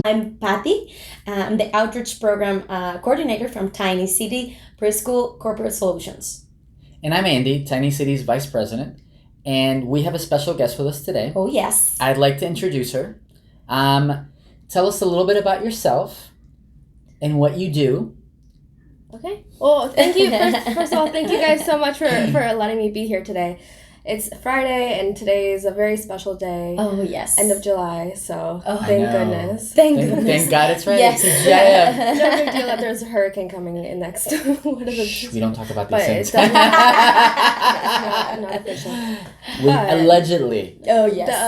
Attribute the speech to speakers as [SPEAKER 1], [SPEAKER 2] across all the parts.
[SPEAKER 1] I'm Patty. I'm the Outreach Program Coordinator from Tiniciti Preschool Corporate Solutions.
[SPEAKER 2] And I'm Andy, Tiniciti's Vice President, and we have a special guest with us today.
[SPEAKER 1] Oh, yes.
[SPEAKER 2] I'd like to introduce her. Tell us a little bit about yourself and what you do.
[SPEAKER 3] Okay. Well, thank you. First of all, thank you guys so much for letting me be here today. It's Friday, and today is a very special day.
[SPEAKER 1] Oh, yes.
[SPEAKER 3] End of July, so thank goodness.
[SPEAKER 1] Thank goodness.
[SPEAKER 2] Thank God it's right.
[SPEAKER 1] Yes.
[SPEAKER 2] Yeah.
[SPEAKER 3] No big deal that there's a hurricane coming in next.
[SPEAKER 2] We don't talk about these
[SPEAKER 3] But
[SPEAKER 2] things.
[SPEAKER 3] it's not official.
[SPEAKER 2] Allegedly.
[SPEAKER 1] Oh, yes.
[SPEAKER 3] The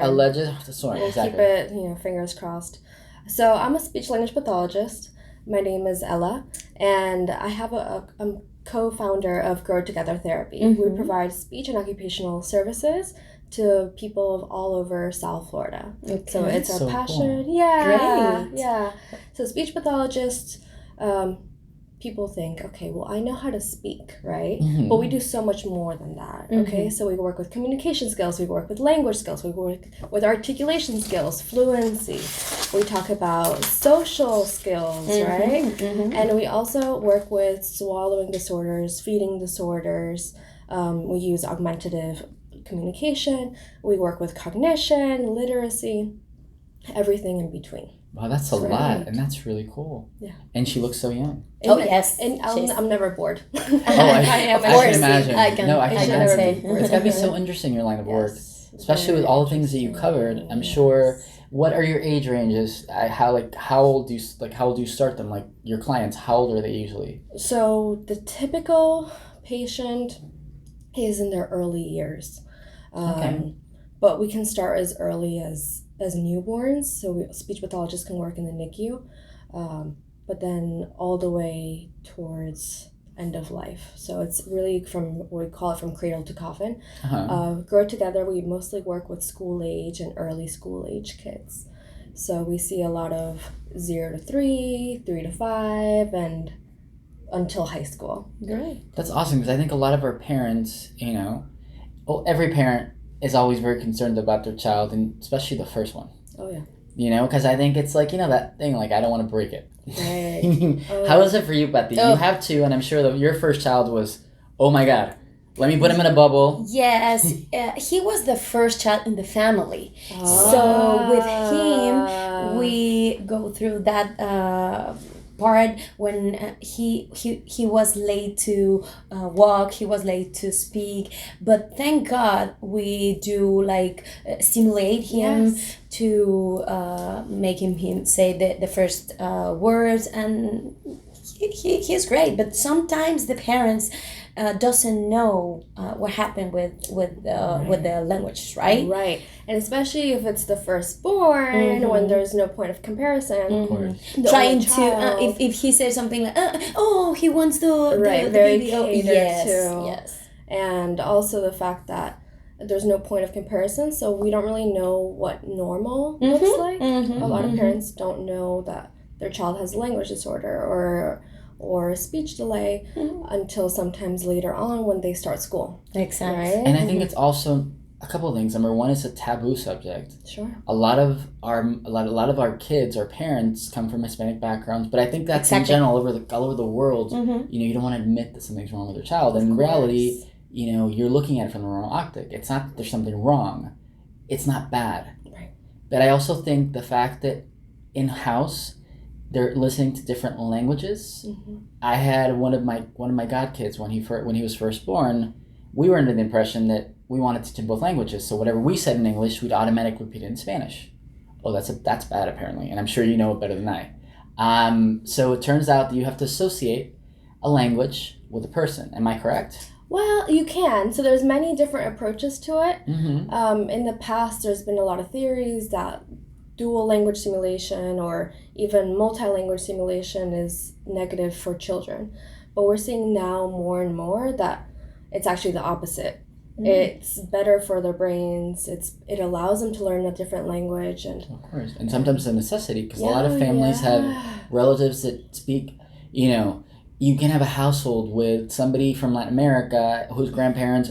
[SPEAKER 3] alleged
[SPEAKER 2] storm.
[SPEAKER 3] We'll
[SPEAKER 2] Exactly.
[SPEAKER 3] keep it, fingers crossed. So I'm a speech-language pathologist. My name is Ella, and I have I'm co-founder of Grow Together Therapy.
[SPEAKER 1] Mm-hmm.
[SPEAKER 3] We provide speech and occupational services to people all over South Florida.
[SPEAKER 1] Okay.
[SPEAKER 3] So it's our passion.
[SPEAKER 1] Cool.
[SPEAKER 3] Yeah.
[SPEAKER 1] Great.
[SPEAKER 3] Yeah. So speech pathologists, people think, okay, well, I know how to speak, right?
[SPEAKER 2] Mm-hmm.
[SPEAKER 3] But we do so much more than that, okay?
[SPEAKER 1] Mm-hmm.
[SPEAKER 3] So we work with communication skills, we work with language skills, we work with articulation skills, fluency. We talk about social skills, right?
[SPEAKER 1] Mm-hmm.
[SPEAKER 3] And we also work with swallowing disorders, feeding disorders. We use augmentative communication. We work with cognition, literacy, everything in between.
[SPEAKER 2] Wow, that's a lot, and that's really cool.
[SPEAKER 3] Yeah.
[SPEAKER 2] And she looks so young.
[SPEAKER 1] Oh, yes.
[SPEAKER 3] And I'm never bored.
[SPEAKER 2] Oh, I can imagine.
[SPEAKER 1] I can
[SPEAKER 2] imagine.
[SPEAKER 1] say.
[SPEAKER 2] It's got to be so interesting, your line of work.
[SPEAKER 3] Yes.
[SPEAKER 2] Especially with all the things that you covered. I'm sure. What are your age ranges? How old do you start them? Like your clients, how old are they usually?
[SPEAKER 3] So the typical patient is in their early years.
[SPEAKER 2] Okay.
[SPEAKER 3] But we can start as early as newborns. So speech pathologists can work in the NICU, but then all the way towards end of life. So it's really we call it from cradle to coffin. Grow Together, we mostly work with school age and early school age kids. So we see a lot of 0 to 3, 3 to 5, and until high school.
[SPEAKER 1] Great.
[SPEAKER 2] That's awesome, because I think a lot of our parents, every parent is always very concerned about their child, and especially the first one.
[SPEAKER 3] Oh, yeah.
[SPEAKER 2] Because I think it's like, that thing, like, I don't want to break it.
[SPEAKER 3] Right.
[SPEAKER 2] How is it for you, Betty?
[SPEAKER 1] Oh.
[SPEAKER 2] You have two, and I'm sure that your first child was, oh my God, let me put him in a bubble.
[SPEAKER 1] Yes, he was the first child in the family.
[SPEAKER 3] Oh.
[SPEAKER 1] So with him, we go through that part when he was late to walk, he was late to speak, but thank God we do stimulate him to make him say the first words, and he's great. But sometimes the parents doesn't know what happened with the language, right?
[SPEAKER 3] Right. And especially if it's the firstborn, when there's no point of comparison.
[SPEAKER 2] Of course.
[SPEAKER 1] Trying to if he says something like he wants the
[SPEAKER 3] very
[SPEAKER 1] baby.
[SPEAKER 3] catered to.
[SPEAKER 1] Yes.
[SPEAKER 3] And also the fact that there's no point of comparison, so we don't really know what normal looks like. A lot of parents don't know that their child has a language disorder or a speech delay until sometimes later on when they start school.
[SPEAKER 1] Exactly.
[SPEAKER 3] Right?
[SPEAKER 2] And I think it's also a couple of things. Number one, it's a taboo subject.
[SPEAKER 3] Sure.
[SPEAKER 2] A lot of our kids, our parents, come from Hispanic backgrounds, but I think that's in
[SPEAKER 1] Exactly.
[SPEAKER 2] general all over the world. You don't want to admit that something's wrong with your child, and in reality, you're looking at it from the wrong optic. It's not that there's something wrong; it's not bad.
[SPEAKER 3] Right.
[SPEAKER 2] But I also think the fact that in-house they're listening to different languages. I had one of my godkids when he was first born. We were under the impression that we wanted to teach him both languages, so whatever we said in English, we'd automatically repeat it in Spanish. Oh, that's bad apparently, and I'm sure you know it better than I. So it turns out that you have to associate a language with a person. Am I correct?
[SPEAKER 3] Well, you can. So there's many different approaches to it.
[SPEAKER 2] Mm-hmm.
[SPEAKER 3] In the past, there's been a lot of theories that dual language simulation or even multi-language simulation is negative for children. But we're seeing now more and more that it's actually the opposite. It's better for their brains. It allows them to learn a different language. And
[SPEAKER 2] of course. And sometimes a necessity, because a lot of families have relatives that speak, you can have a household with somebody from Latin America whose grandparents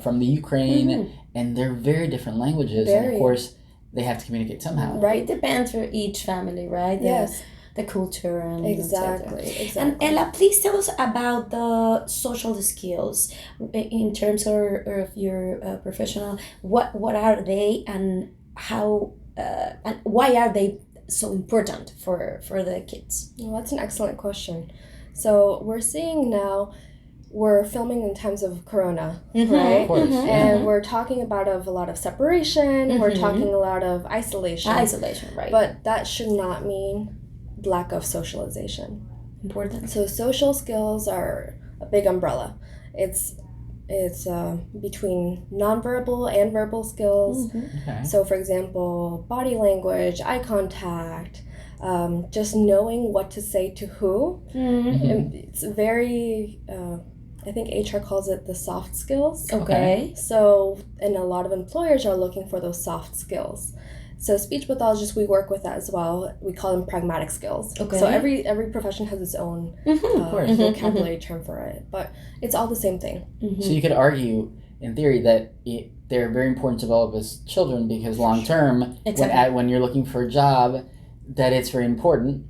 [SPEAKER 2] from the Ukraine, and they're very different languages. And of course, they have to communicate somehow.
[SPEAKER 1] Right, depends for each family, right?
[SPEAKER 3] Yes.
[SPEAKER 1] The culture and
[SPEAKER 3] Exactly.
[SPEAKER 1] etc.
[SPEAKER 3] Exactly.
[SPEAKER 1] And Ella, please tell us about the social skills in terms of your professional. What are they, and how and why are they so important for the kids?
[SPEAKER 3] Well, that's an excellent question. So we're seeing now, we're filming in times of Corona, right?
[SPEAKER 2] Of course,
[SPEAKER 3] And we're talking about a lot of separation. We're talking a lot of isolation.
[SPEAKER 1] Isolation, right?
[SPEAKER 3] But that should not mean lack of socialization.
[SPEAKER 1] Important.
[SPEAKER 3] So social skills are a big umbrella. It's between nonverbal and verbal skills.
[SPEAKER 2] Okay.
[SPEAKER 3] So, for example, body language, eye contact, just knowing what to say to who. And it's very, I think HR calls it the soft skills.
[SPEAKER 1] Okay.
[SPEAKER 3] So, and a lot of employers are looking for those soft skills. So speech pathologists, we work with that as well. We call them pragmatic skills.
[SPEAKER 1] Okay.
[SPEAKER 3] So every profession has its own vocabulary term for it, but it's all the same thing.
[SPEAKER 2] So you could argue, in theory, that they're very important to develop as children because long term, when you're looking for a job, that it's very important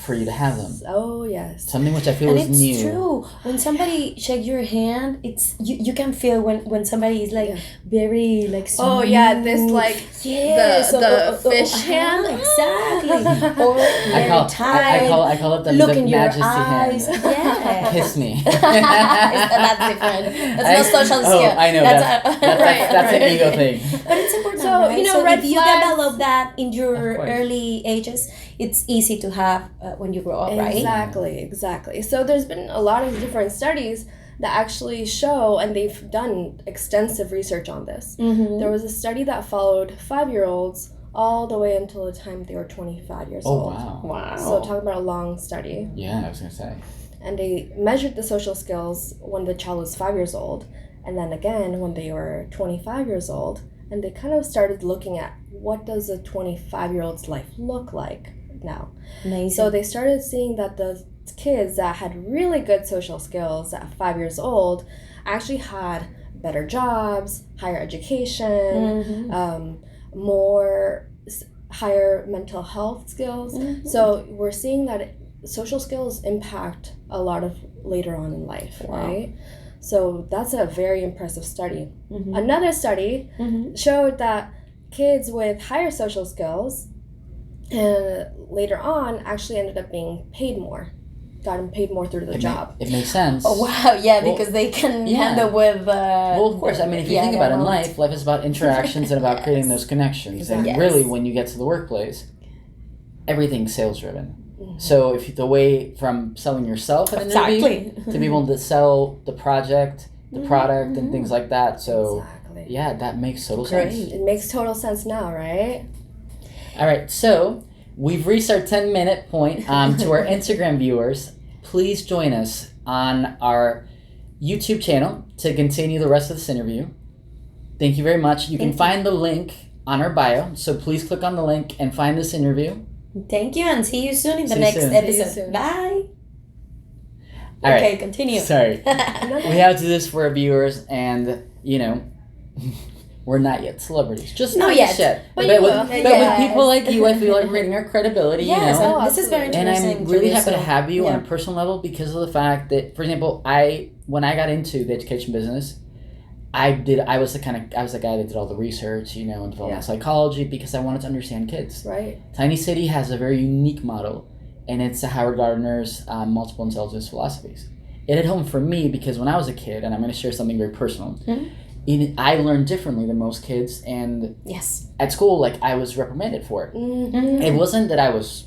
[SPEAKER 2] for you to have them.
[SPEAKER 3] Oh, yes.
[SPEAKER 2] Something which I feel is new.
[SPEAKER 1] It's true. When somebody shake your hand, it's you can feel when somebody is like very like smooth.
[SPEAKER 3] Oh yeah, this like
[SPEAKER 1] yes,
[SPEAKER 3] the fish hand.
[SPEAKER 1] Exactly. Or
[SPEAKER 2] I call it the
[SPEAKER 1] look in your
[SPEAKER 2] majesty
[SPEAKER 1] eyes.
[SPEAKER 2] hand.
[SPEAKER 1] Yeah.
[SPEAKER 2] Kiss me.
[SPEAKER 1] That's different. That's no social skill.
[SPEAKER 2] Oh, I know. That's an ego thing.
[SPEAKER 1] But it's important.
[SPEAKER 3] So,
[SPEAKER 1] right?
[SPEAKER 3] you know,
[SPEAKER 1] so
[SPEAKER 3] red
[SPEAKER 1] if you
[SPEAKER 3] flags-
[SPEAKER 1] develop that in your
[SPEAKER 2] Of course.
[SPEAKER 1] early ages, it's easy to have when you grow up, right?
[SPEAKER 3] Exactly. So there's been a lot of different studies that actually show, and they've done extensive research on this. There was a study that followed 5-year-olds all the way until the time they were 25 years
[SPEAKER 2] Oh,
[SPEAKER 3] old.
[SPEAKER 2] wow.
[SPEAKER 1] Wow.
[SPEAKER 3] So talk about a long study.
[SPEAKER 2] Yeah, I was going to say.
[SPEAKER 3] And they measured the social skills when the child was 5 years old, and then again when they were 25 years old, and they kind of started looking at what does a 25-year-old's life look like now.
[SPEAKER 1] Amazing.
[SPEAKER 3] So they started seeing that the kids that had really good social skills at 5 years old actually had better jobs, higher education, higher mental health skills. So we're seeing that social skills impact a lot of later on in life, right? So that's a very impressive study. Another study showed that kids with higher social skills later on actually ended up being paid more, gotten paid more through the job.
[SPEAKER 2] It makes sense.
[SPEAKER 1] Oh, wow, yeah, because they can handle with...
[SPEAKER 2] well, of course. I mean, if you think about it in life is about interactions and about creating those connections.
[SPEAKER 3] Exactly.
[SPEAKER 2] And really, when you get to the workplace, everything's sales-driven. So if the way from selling yourself in an interview to be able to sell the project, the product, and things like that. So, yeah, that makes total sense.
[SPEAKER 3] It makes total sense now, right?
[SPEAKER 2] All right, so we've reached our 10-minute point. To our Instagram viewers, please join us on our YouTube channel to continue the rest of this interview. Thank you very much. You can find the link on our bio, so please click on the link and find this interview.
[SPEAKER 1] Thank you, and see you soon in the
[SPEAKER 2] See you
[SPEAKER 1] next
[SPEAKER 2] soon.
[SPEAKER 1] episode. Bye.
[SPEAKER 2] All
[SPEAKER 1] Okay,
[SPEAKER 2] right.
[SPEAKER 1] continue.
[SPEAKER 2] Sorry. We have to do this for our viewers, and, you know, we're not yet celebrities. Just
[SPEAKER 1] Not
[SPEAKER 2] not
[SPEAKER 1] yet.
[SPEAKER 2] yet.
[SPEAKER 3] But
[SPEAKER 2] But,
[SPEAKER 3] you
[SPEAKER 2] with,
[SPEAKER 3] will.
[SPEAKER 2] but
[SPEAKER 1] Yes.
[SPEAKER 2] with people like you, I feel like we're getting our credibility,
[SPEAKER 1] Yes,
[SPEAKER 2] you know.
[SPEAKER 1] and this is very
[SPEAKER 2] And
[SPEAKER 1] interesting.
[SPEAKER 2] I'm really happy to
[SPEAKER 1] so-
[SPEAKER 2] have you on
[SPEAKER 1] yeah.
[SPEAKER 2] a personal level because of the fact that, for example, when I got into the education business, I was the guy that did all the research, you know, and developmental psychology because I wanted to understand kids.
[SPEAKER 3] Right.
[SPEAKER 2] Tiniciti has a very unique model, and it's the Howard Gardner's multiple intelligence philosophies. It hit home for me because when I was a kid, and I'm going to share something very personal, I learned differently than most kids, and
[SPEAKER 1] Yes.
[SPEAKER 2] at school, like, I was reprimanded for it. It wasn't that I was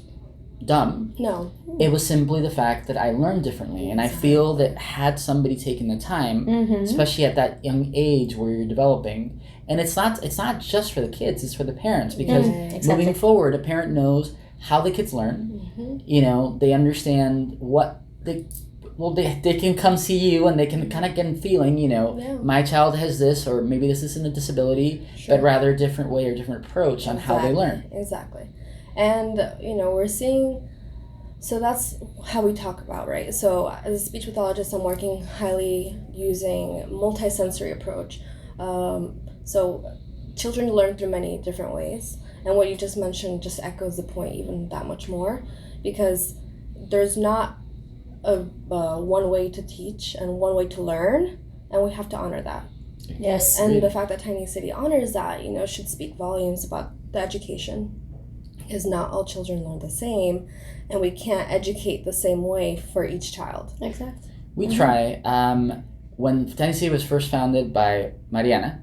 [SPEAKER 2] dumb.
[SPEAKER 3] No.
[SPEAKER 2] It was simply the fact that I learned differently, and I feel that had somebody taken the time, especially at that young age where you're developing, and it's not just for the kids, it's for the parents, because moving forward, a parent knows how the kids learn. You know, they understand what they can come see you and they can kind of get a feeling, you know, my child has this, or maybe this isn't a disability, but rather a different way or different approach on how they learn.
[SPEAKER 3] Exactly. And, you know, we're seeing, so that's how we talk about, right? So as a speech pathologist, I'm working highly using multisensory approach. So children learn through many different ways. And what you just mentioned just echoes the point even that much more, because there's not a one way to teach and one way to learn, and we have to honor that.
[SPEAKER 1] Yes.
[SPEAKER 3] And the fact that Tiniciti honors that, should speak volumes about the education, because not all children learn the same, and we can't educate the same way for each child.
[SPEAKER 1] Exactly.
[SPEAKER 2] We try. When Tiniciti was first founded by Mariana,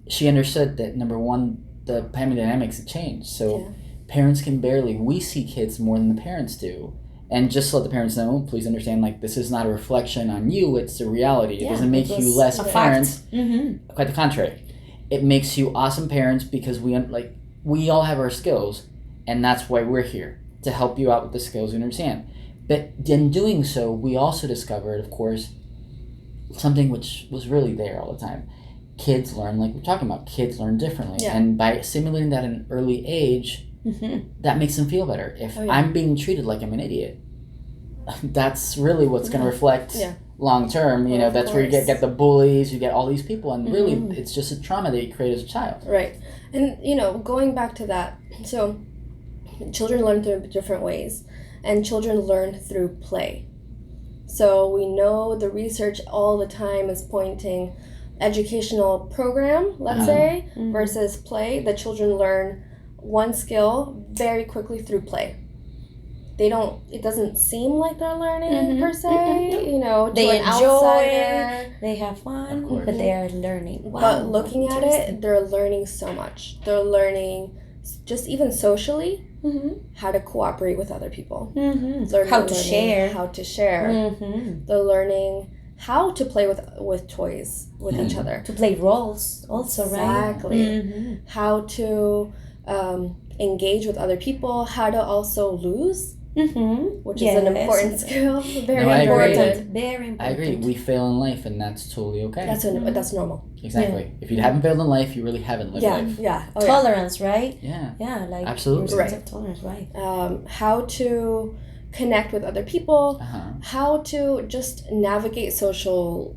[SPEAKER 2] she understood that, number one, the family dynamics had changed. So parents can we see kids more than the parents do. And just to let the parents know, please understand, this is not a reflection on you, it's a reality. It doesn't make you less parents. Quite the contrary. It makes you awesome parents, because we all have our skills, and that's why we're here, to help you out with the skills you understand. But in doing so, we also discovered, of course, something which was really there all the time. Kids learn, like we're talking about, kids learn differently. Yeah. And by simulating that at an early age, that makes them feel better. If I'm being treated like I'm an idiot, that's really what's going to reflect long term. That's where you get the bullies, you get all these people, and really it's just a trauma that you create as a child.
[SPEAKER 3] Right. And, going back to that, so children learn through different ways, and children learn through play. So we know the research all the time is pointing educational program, let's say, versus play. The children learn one skill very quickly through play. It doesn't seem like they're learning per se,
[SPEAKER 1] they
[SPEAKER 3] enjoy
[SPEAKER 1] it, they have fun, but they are learning.
[SPEAKER 3] Wow, but looking at it, they're learning so much. They're learning just even socially, how to cooperate with other people.
[SPEAKER 1] How to share.
[SPEAKER 3] They're learning how to play with toys with each other.
[SPEAKER 1] To play roles also,
[SPEAKER 3] exactly.
[SPEAKER 1] Right?
[SPEAKER 3] How to engage with other people, how to also lose, which is an important skill. Very important.
[SPEAKER 1] Very important.
[SPEAKER 2] I agree. We fail in life, and that's totally okay.
[SPEAKER 3] That's normal.
[SPEAKER 2] Exactly. Yeah. If you haven't failed in life, you really haven't lived life.
[SPEAKER 3] Yeah.
[SPEAKER 1] Tolerance, right?
[SPEAKER 2] Yeah.
[SPEAKER 1] Yeah, like
[SPEAKER 2] absolutely.
[SPEAKER 1] Right. Tolerance, right.
[SPEAKER 3] How to connect with other people, how to just navigate social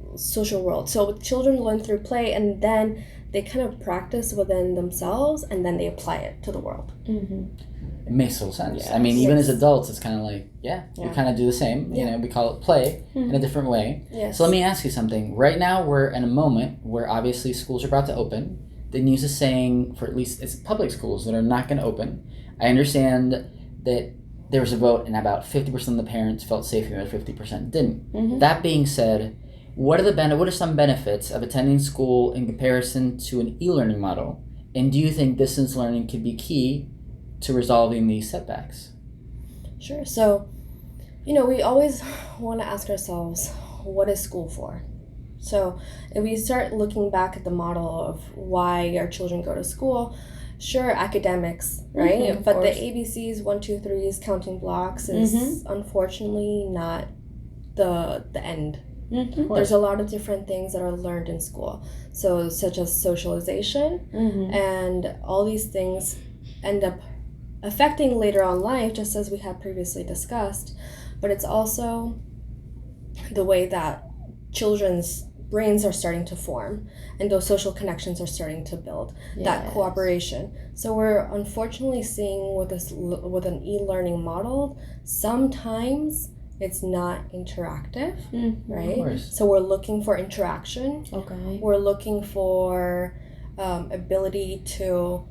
[SPEAKER 3] world. So children learn through play, and then they kind of practice within themselves, and then they apply it to the world.
[SPEAKER 2] It makes total sense. Yes. I mean, even as adults, it's kind of like, we kind of do the same. We call it play in a different way.
[SPEAKER 3] Yes.
[SPEAKER 2] So let me ask you something. Right now, we're in a moment where obviously schools are about to open. The news is saying, for at least it's public schools that are not going to open. I understand that there was a vote and about 50% of the parents felt safe and the other 50% didn't. That being said, what are some benefits of attending school in comparison to an e-learning model? And do you think distance learning could be key to resolving these setbacks?
[SPEAKER 3] Sure. So, we always want to ask ourselves, what is school for? So if we start looking back at the model of why our children go to school, sure, academics, right? But the ABCs, 1, 2, 3s, counting blocks is unfortunately not the end. There's a lot of different things that are learned in school, so such as socialization, and all these things end up affecting later on life, just as we had previously discussed. But it's also the way that children's brains are starting to form, and those social connections are starting to build, that cooperation. So we're unfortunately seeing with an e-learning model, sometimes it's not interactive, right? So we're looking for interaction.
[SPEAKER 1] Okay.
[SPEAKER 3] We're looking for ability to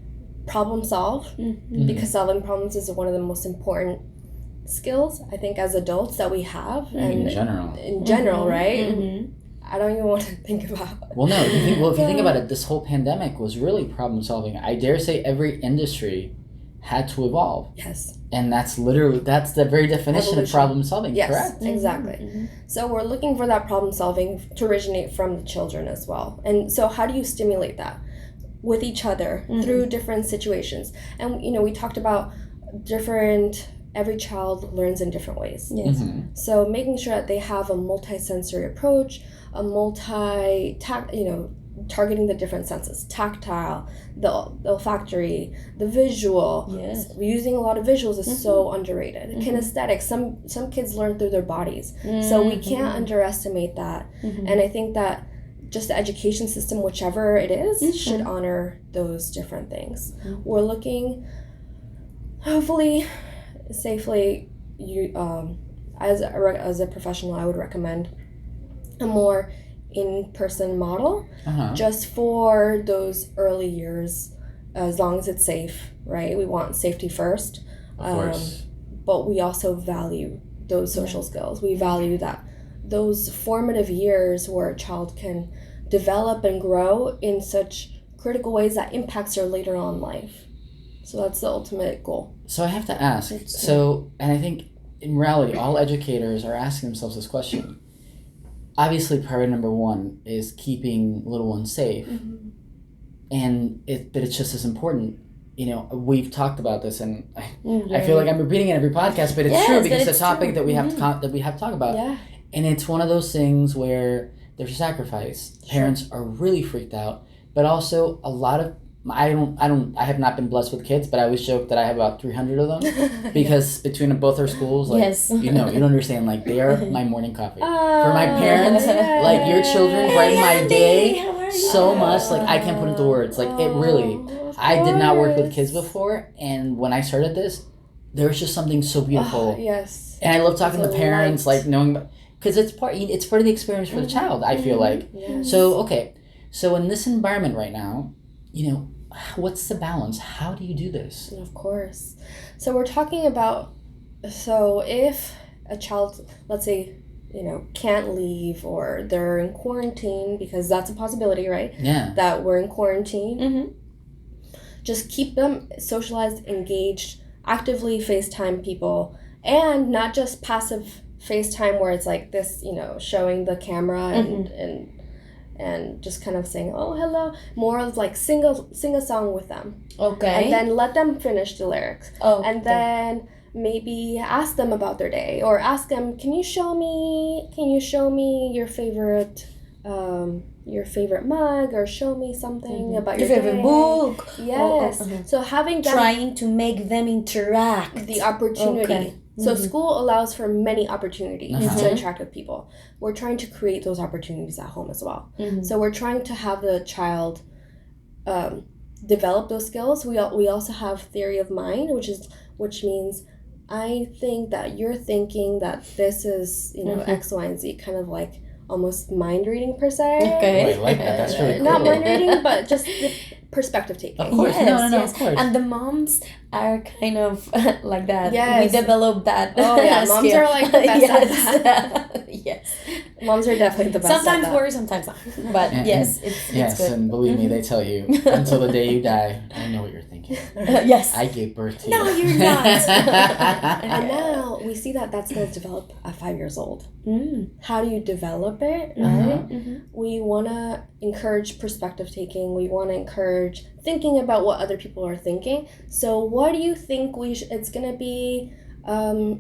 [SPEAKER 3] problem solve, because solving problems is one of the most important skills, I think, as adults that we have. And in general, right? I don't even want to think about.
[SPEAKER 2] Well, no. If you think about it, this whole pandemic was really problem solving. I dare say every industry had to evolve.
[SPEAKER 3] Yes.
[SPEAKER 2] And that's the very definition of problem solving.
[SPEAKER 3] Yes,
[SPEAKER 2] correct?
[SPEAKER 3] Exactly. So we're looking for that problem solving to originate from the children as well. And so how do you stimulate that with each other through different situations? And we talked about every child learns in different ways.
[SPEAKER 1] Yes.
[SPEAKER 3] So making sure that they have a multi-sensory approach, targeting the different senses, tactile, the olfactory, the visual.
[SPEAKER 1] Yes.
[SPEAKER 3] Using a lot of visuals is so underrated. Kinesthetic, some kids learn through their bodies. So we can't underestimate that. And I think that just the education system, whichever it is,
[SPEAKER 1] Mm-hmm.
[SPEAKER 3] should honor those different things. We're looking, hopefully, safely. As a professional, I would recommend a more in-person model, just for those early years, as long as it's safe, right? We want safety first.
[SPEAKER 2] Of course.
[SPEAKER 3] But we also value those social skills. We value that those formative years where a child can develop and grow in such critical ways that impacts their later on life. So that's the ultimate goal.
[SPEAKER 2] So I have to ask, and I think in reality, all educators are asking themselves this question. Obviously, priority number one is keeping little ones safe, but it's just as important. We've talked about this, and I feel like I'm repeating it every podcast, but it's true because it's a topic that we have to talk about. Yeah. And it's one of those things where there's a sacrifice. Parents are really freaked out, but also a lot of I have not been blessed with kids, but I always joke that I have about 300 of them because between both our schools, you don't understand, like they are my morning coffee. For my parents, like your children brighten my day so much, like I can't put into words. Like it really, I did not work with kids before, and when I started this, there was just something so beautiful.
[SPEAKER 3] Yes.
[SPEAKER 2] And I love talking to parents, like knowing, because it's part of the experience for the child, I feel like. Yes. So in this environment right now, what's the balance? How do you do this?
[SPEAKER 3] Of course. So we're talking about, if a child, let's say, can't leave, or they're in quarantine, because that's a possibility, right?
[SPEAKER 2] Yeah.
[SPEAKER 3] That we're in quarantine. Just keep them socialized, engaged, actively FaceTime people, and not just passive FaceTime where it's like this, showing the camera and just kind of saying, oh, hello. More of like sing a song with them.
[SPEAKER 1] Okay.
[SPEAKER 3] And then let them finish the lyrics.
[SPEAKER 1] Oh.
[SPEAKER 3] And then maybe ask them about their day, or ask them, can you show me your favorite mug, or show me something about your
[SPEAKER 1] favorite
[SPEAKER 3] day.
[SPEAKER 1] book.
[SPEAKER 3] Yes. So having them,
[SPEAKER 1] trying to make them interact.
[SPEAKER 3] The opportunity. Okay. So school allows for many opportunities to interact with people. We're trying to create those opportunities at home as well. So we're trying to have the child develop those skills. We also have theory of mind, which means I think that you're thinking that this is X, Y, and Z, kind of like almost mind reading per se.
[SPEAKER 2] Okay. Oh, I like that. That's really cool.
[SPEAKER 3] Not mind reading, but just the perspective taking.
[SPEAKER 2] Of course.
[SPEAKER 1] Yes,
[SPEAKER 2] no, of course.
[SPEAKER 1] And the moms are kind of like that.
[SPEAKER 3] Yes.
[SPEAKER 1] We developed that.
[SPEAKER 3] Oh yeah, moms are like the best at that.
[SPEAKER 1] Yes.
[SPEAKER 3] Moms are definitely the best
[SPEAKER 1] sometimes
[SPEAKER 3] at that.
[SPEAKER 1] work, sometimes not. But yes, it's good.
[SPEAKER 2] And believe me, they tell you, until the day you die, I know what you're thinking.
[SPEAKER 1] Yes.
[SPEAKER 2] I gave birth to you.
[SPEAKER 1] No, you're not.
[SPEAKER 3] And now we see that skills develop at 5 years old. How do you develop it, right? We want to encourage perspective taking. We want to encourage thinking about what other people are thinking. So what do you think it's going to be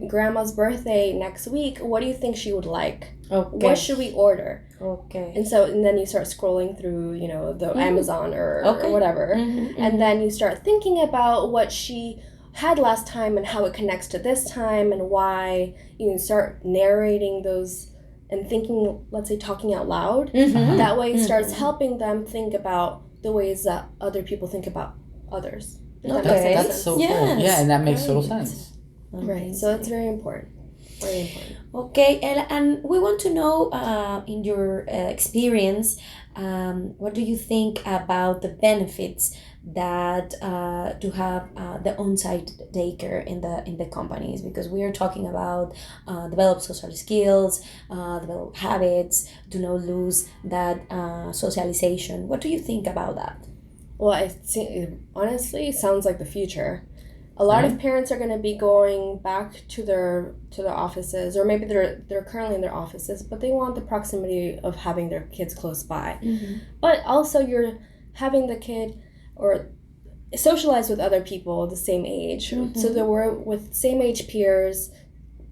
[SPEAKER 3] grandma's birthday next week? What do you think she would like?
[SPEAKER 1] Okay.
[SPEAKER 3] What should we order?
[SPEAKER 1] Okay.
[SPEAKER 3] And then you start scrolling through, the Amazon or whatever. And then you start thinking about what she had last time and how it connects to this time and why. You start narrating those and thinking, let's say talking out loud. That way it starts helping them think about the ways that other people think about others.
[SPEAKER 1] Okay.
[SPEAKER 2] That's so cool. Yeah, and that makes total sense.
[SPEAKER 3] Right. So it's very important. Very important.
[SPEAKER 1] Okay, Ella, and we want to know, in your experience, what do you think about the benefits that to have the on-site daycare in the companies? Because we are talking about develop social skills, develop habits, do not lose that socialization. What do you think about that?
[SPEAKER 3] Well, I think it honestly sounds like the future. A lot of parents are going to be going back to their offices, or maybe they're currently in their offices, but they want the proximity of having their kids close by. But also you're having the kid or socialize with other people the same age, so that we're with same age peers,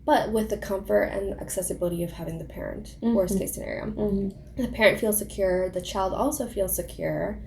[SPEAKER 3] but with the comfort and accessibility of having the parent. Worst case scenario, the parent feels secure, the child also feels secure,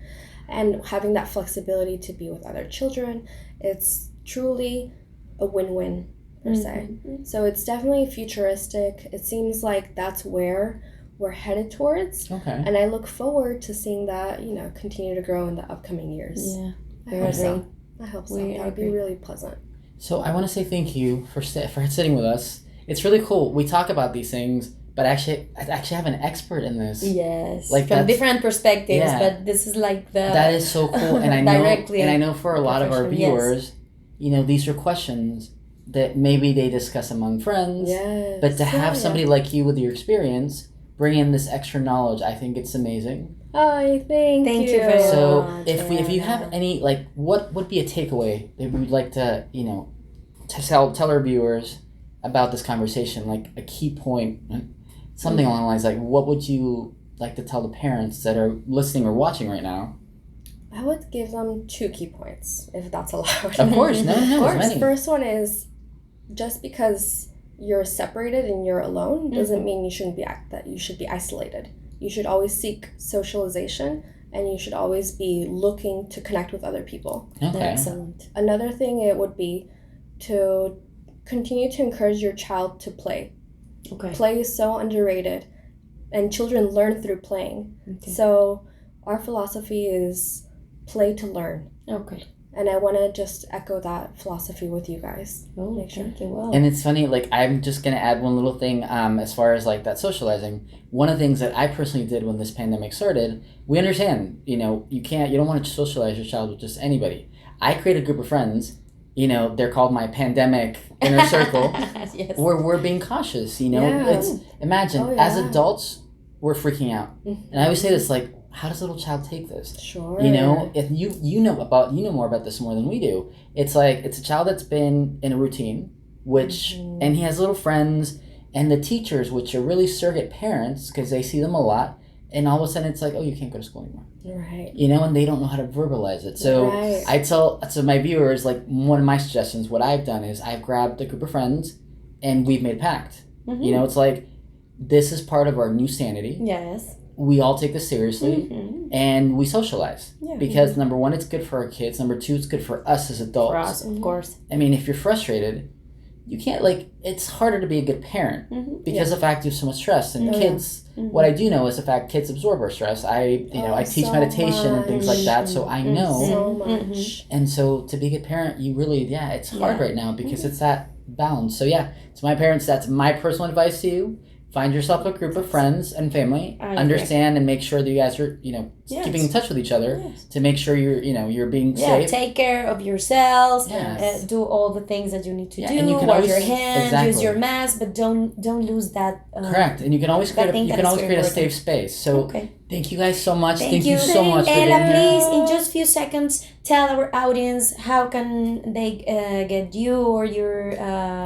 [SPEAKER 3] and having that flexibility to be with other children. It's truly a win-win per se. So it's definitely futuristic. It seems like that's where we're headed towards.
[SPEAKER 2] Okay.
[SPEAKER 3] And I look forward to seeing that, continue to grow in the upcoming years.
[SPEAKER 1] Yeah.
[SPEAKER 3] I hope so. I hope so.
[SPEAKER 1] We
[SPEAKER 3] That would be
[SPEAKER 1] agree.
[SPEAKER 3] really pleasant.
[SPEAKER 2] So I want to say thank you for sitting with us. It's really cool. We talk about these things, but I actually have an expert in this.
[SPEAKER 1] Yes.
[SPEAKER 2] Like,
[SPEAKER 1] from
[SPEAKER 2] that's-
[SPEAKER 1] different perspectives,
[SPEAKER 2] yeah.
[SPEAKER 1] but this is like the
[SPEAKER 2] That is so cool, and I know,
[SPEAKER 1] Directly
[SPEAKER 2] and I know for a lot of our
[SPEAKER 1] professional,
[SPEAKER 2] viewers, these are questions that maybe they discuss among friends.
[SPEAKER 3] Yes.
[SPEAKER 2] But to have
[SPEAKER 3] Yeah.
[SPEAKER 2] somebody like you with your experience bring in this extra knowledge, I think it's amazing.
[SPEAKER 3] Oh, thank you.
[SPEAKER 1] you very much.
[SPEAKER 2] So
[SPEAKER 1] Oh,
[SPEAKER 2] if you have
[SPEAKER 1] Joanna.
[SPEAKER 2] any, like, what would be a takeaway that we would like to to tell our viewers about this conversation, like a key point, something along the lines like, what would you like to tell the parents that are listening or watching right now?
[SPEAKER 3] I would give them 2 key points, if that's allowed.
[SPEAKER 2] Of course, no,
[SPEAKER 1] Of course.
[SPEAKER 2] there's many.
[SPEAKER 3] First one is, just because you're separated and you're alone doesn't mean you should be isolated. You should always seek socialization, and you should always be looking to connect with other people.
[SPEAKER 2] Okay.
[SPEAKER 1] Excellent.
[SPEAKER 3] Another thing it would be to continue to encourage your child to play.
[SPEAKER 1] Okay.
[SPEAKER 3] Play is so underrated, and children learn through playing.
[SPEAKER 1] Okay.
[SPEAKER 3] So our philosophy is play to learn.
[SPEAKER 1] Okay.
[SPEAKER 3] And I want to just echo that philosophy with you guys.
[SPEAKER 1] Oh,
[SPEAKER 3] Make sure.
[SPEAKER 1] thank you. Well.
[SPEAKER 2] And it's funny, like, I'm just going to add one little thing as far as, like, that socializing. One of the things that I personally did when this pandemic started, we understand, you don't want to socialize your child with just anybody. I created a group of friends, they're called my pandemic inner circle,
[SPEAKER 1] Yes.
[SPEAKER 2] where we're being cautious,
[SPEAKER 3] Yeah.
[SPEAKER 2] It's, imagine,
[SPEAKER 3] Oh,
[SPEAKER 2] as
[SPEAKER 3] yeah.
[SPEAKER 2] adults, we're freaking out. And I always say this, like, how does a little child take this?
[SPEAKER 3] Sure.
[SPEAKER 2] If you know more about this more than we do. It's like it's a child that's been in a routine, which and he has little friends, and the teachers, which are really surrogate parents because they see them a lot, and all of a sudden it's like, oh, you can't go to school anymore.
[SPEAKER 3] Right.
[SPEAKER 2] And they don't know how to verbalize it. So
[SPEAKER 3] Right.
[SPEAKER 2] I tell my viewers, like, one of my suggestions, what I've done is I've grabbed a group of friends, and we've made a pact.
[SPEAKER 1] Mhm.
[SPEAKER 2] It's like this is part of our new sanity.
[SPEAKER 1] Yes.
[SPEAKER 2] We all take this seriously.
[SPEAKER 1] Mhm.
[SPEAKER 2] And we socialize
[SPEAKER 1] Yeah.
[SPEAKER 2] because number one, it's good for our kids. Number two, it's good for us as adults.
[SPEAKER 1] For us, of course.
[SPEAKER 2] I mean, if you're frustrated, you can't it's harder to be a good parent
[SPEAKER 1] Mhm.
[SPEAKER 2] because of the fact you have so much stress. And
[SPEAKER 3] Oh, yeah.
[SPEAKER 2] kids, what I do know is the fact kids absorb our stress. I teach
[SPEAKER 3] so
[SPEAKER 2] meditation and things like that, so I know.
[SPEAKER 3] So
[SPEAKER 1] Mhm.
[SPEAKER 3] much.
[SPEAKER 2] And so to be a good parent, you really, it's hard
[SPEAKER 1] Yeah.
[SPEAKER 2] right now because it's that balance. So to my parents, that's my personal advice to you. Find yourself a group of friends and family.
[SPEAKER 1] I agree.
[SPEAKER 2] Understand and make sure that you guys are,
[SPEAKER 1] Yes.
[SPEAKER 2] keeping in touch with each other
[SPEAKER 1] Yes.
[SPEAKER 2] to make sure you're being
[SPEAKER 1] Yeah,
[SPEAKER 2] safe.
[SPEAKER 1] take care of yourselves.
[SPEAKER 2] Yes.
[SPEAKER 1] Do all the things that you need to
[SPEAKER 2] Yeah,
[SPEAKER 1] do.
[SPEAKER 2] and you can
[SPEAKER 1] Wash
[SPEAKER 2] always-
[SPEAKER 1] your hands.
[SPEAKER 2] exactly.
[SPEAKER 1] Use your mask, but don't lose that.
[SPEAKER 2] Correct, and you can always
[SPEAKER 1] I
[SPEAKER 2] create
[SPEAKER 1] think that is very
[SPEAKER 2] a
[SPEAKER 1] important.
[SPEAKER 2] safe space. So
[SPEAKER 1] Okay.
[SPEAKER 2] thank you guys so much.
[SPEAKER 1] Thank
[SPEAKER 2] you so much for
[SPEAKER 1] Ella,
[SPEAKER 2] being here.
[SPEAKER 1] please, in just few seconds, tell our audience how can they get you or your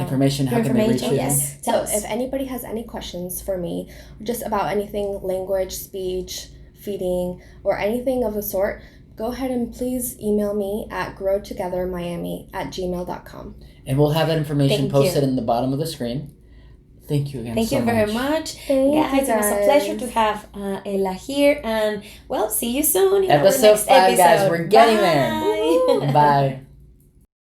[SPEAKER 2] Information. How
[SPEAKER 1] your
[SPEAKER 2] can they reach
[SPEAKER 1] information.
[SPEAKER 2] you?
[SPEAKER 1] Yes,
[SPEAKER 3] So
[SPEAKER 1] tell us.
[SPEAKER 3] if anybody has any questions for me, just about anything, language, speech, feeding, or anything of the sort, go ahead and please email me at growtogethermiami@gmail.com.
[SPEAKER 2] And we'll have that information
[SPEAKER 1] Thank
[SPEAKER 2] posted
[SPEAKER 1] you.
[SPEAKER 2] in the bottom of the screen. Thank you again.
[SPEAKER 1] Thank
[SPEAKER 2] so
[SPEAKER 1] you very
[SPEAKER 2] much.
[SPEAKER 1] much.
[SPEAKER 3] Thank you,
[SPEAKER 1] Guys, it was a
[SPEAKER 3] guys.
[SPEAKER 1] pleasure to have Ella here, and well, see you soon in our
[SPEAKER 2] Episode
[SPEAKER 1] next
[SPEAKER 2] 5,
[SPEAKER 1] episode.
[SPEAKER 2] guys. We're getting there.
[SPEAKER 1] Bye.
[SPEAKER 2] Bye.